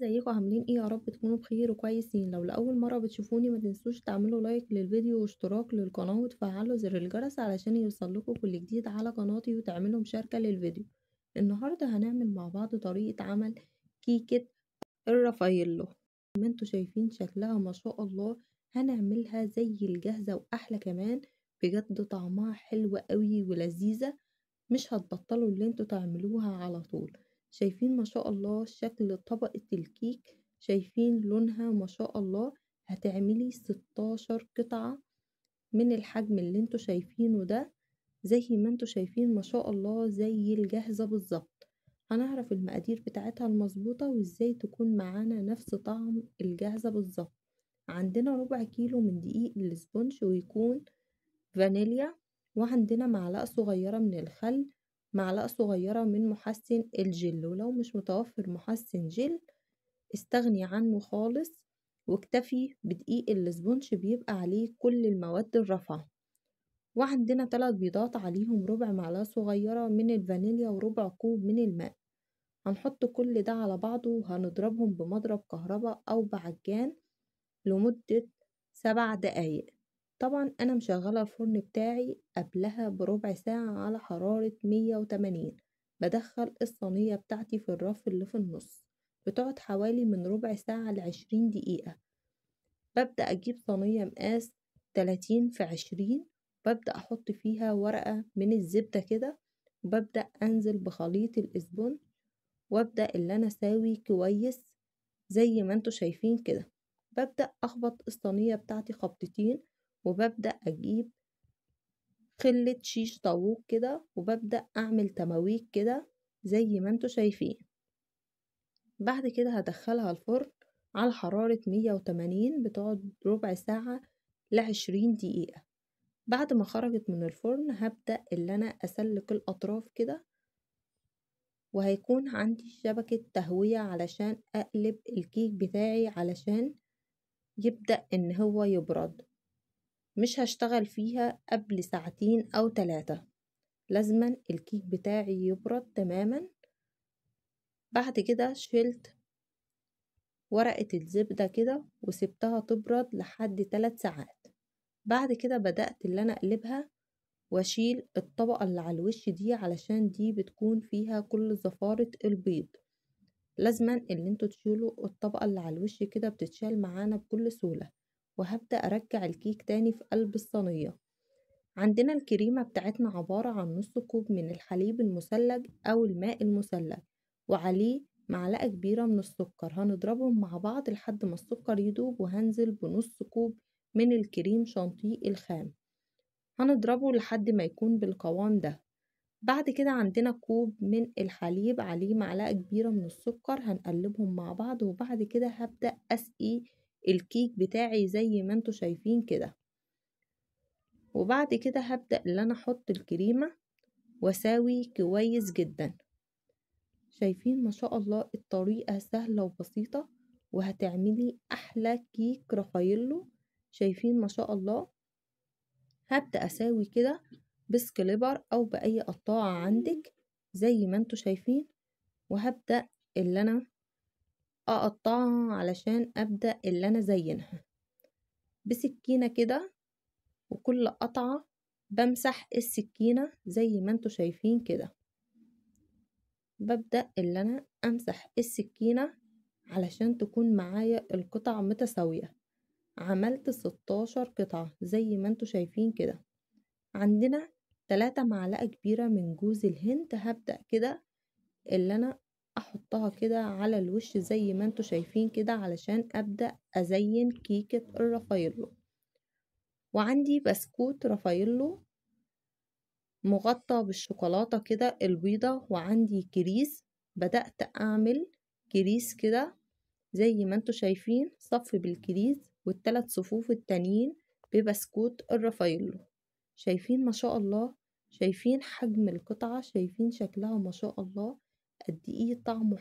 ازيكم عاملين ايه؟ يا رب تكونوا بخير وكويسين. لو لأول مرة بتشوفوني ما تنسوش تعملوا لايك للفيديو واشتراك للقناة وتفعلوا زر الجرس علشان يوصلكوا كل جديد على قناتي وتعملوا مشاركة للفيديو. النهاردة هنعمل مع بعض طريقة عمل كيكة الرافاييلو. ما انتوا شايفين شكلها ما شاء الله، هنعملها زي الجاهزة واحلى كمان. بجد طعمها حلو قوي ولذيذة، مش هتبطلوا اللي انتوا تعملوها على طول. شايفين ما شاء الله شكل طبقة الكيك؟ شايفين لونها ما شاء الله؟ هتعملي 16 قطعة من الحجم اللي انتوا شايفينه ده، زي ما انتوا شايفين ما شاء الله زي الجاهزة بالظبط. هنعرف المقادير بتاعتها المظبوطة وازاي تكون معانا نفس طعم الجاهزة بالظبط. عندنا ربع كيلو من دقيق الاسبونج ويكون فانيليا، وعندنا معلقة صغيرة من الخل، معلقة صغيرة من محسن الجل. ولو مش متوفر محسن جل استغني عنه خالص، واكتفي بدقيق الاسبونج بيبقى عليه كل المواد الرافعة. وعندنا 3 بيضات عليهم ربع معلقة صغيرة من الفانيليا وربع كوب من الماء. هنحط كل ده على بعضه وهنضربهم بمضرب كهرباء أو بعجان لمدة 7 دقايق. طبعا انا مشغلة الفرن بتاعي قبلها بربع ساعة على حرارة 180. بدخل الصينية بتاعتي في الرف اللي في النص، بتقعد حوالي من ربع ساعة ل20 دقيقة. ببدأ اجيب صينية مقاس 30 في 20، ببدأ احط فيها ورقة من الزبدة كده، وببدأ انزل بخليط الاسبون، وابدأ اللي انا اساوي كويس زي ما انتوا شايفين كده. ببدأ أخبط الصينية بتاعتي خبطتين، وببدأ أجيب خلة شيش طاووق كده، وببدأ أعمل تماويك كده زي ما انتوا شايفين. بعد كده هدخلها الفرن على حرارة 180، بتقعد ربع ساعة ل20 دقيقة. بعد ما خرجت من الفرن هبدأ اللي أنا أسلك الأطراف كده، وهيكون عندي شبكة تهوية علشان أقلب الكيك بتاعي علشان يبدأ ان هو يبرد. مش هشتغل فيها قبل ساعتين او 3، لازما الكيك بتاعي يبرد تماما. بعد كده شلت ورقة الزبدة كده وسبتها تبرد لحد 3 ساعات. بعد كده بدأت اللي انا اقلبها واشيل الطبقة اللي على الوش دي علشان دي بتكون فيها كل زفارة البيض. لازما اللي انتوا تشيلوا الطبقة اللي على الوش كده، بتتشال معانا بكل سهولة. وهبدأ أرجع الكيك تاني في قلب الصينية. عندنا الكريمة بتاعتنا عبارة عن نص كوب من الحليب المثلج أو الماء المثلج، وعليه معلقة كبيرة من السكر. هنضربهم مع بعض لحد ما السكر يدوب، وهنزل بنص كوب من الكريم شانتيه الخام. هنضربه لحد ما يكون بالقوام ده. بعد كده عندنا كوب من الحليب عليه معلقة كبيرة من السكر، هنقلبهم مع بعض. وبعد كده هبدأ أسقي الكيك بتاعي زي ما انتوا شايفين كده. وبعد كده هبدأ اللي انا احط الكريمة واساوي كويس جدا. شايفين ما شاء الله الطريقة سهلة وبسيطة، وهتعملي احلى كيك رافاييلو. شايفين ما شاء الله؟ هبدأ اساوي كده بسكليبر او باي قطاعة عندك زي ما انتوا شايفين، وهبدأ اللي انا اقطعها علشان ابدأ اللي انا زينها بسكينة كده. وكل قطعة بمسح السكينة زي ما انتوا شايفين كده. ببدأ اللي انا امسح السكينة علشان تكون معايا القطع متساوية. عملت 16 قطعة زي ما انتوا شايفين كده. عندنا 3 معلقة كبيرة من جوز الهند. هبدأ كده اللي انا احطها كده على الوش زي ما انتوا شايفين كده علشان ابدأ ازين كيكة الرافاييلو. وعندي بسكوت رافاييلو مغطى بالشوكولاتة كده البيضة، وعندي كريس. بدأت أعمل كريس كده زي ما انتوا شايفين، صف بالكريس وال3 صفوف التانيين ببسكوت الرافاييلو. شايفين ما شاء الله؟ شايفين حجم القطعة؟ شايفين شكلها ما شاء الله قد ايه طعمه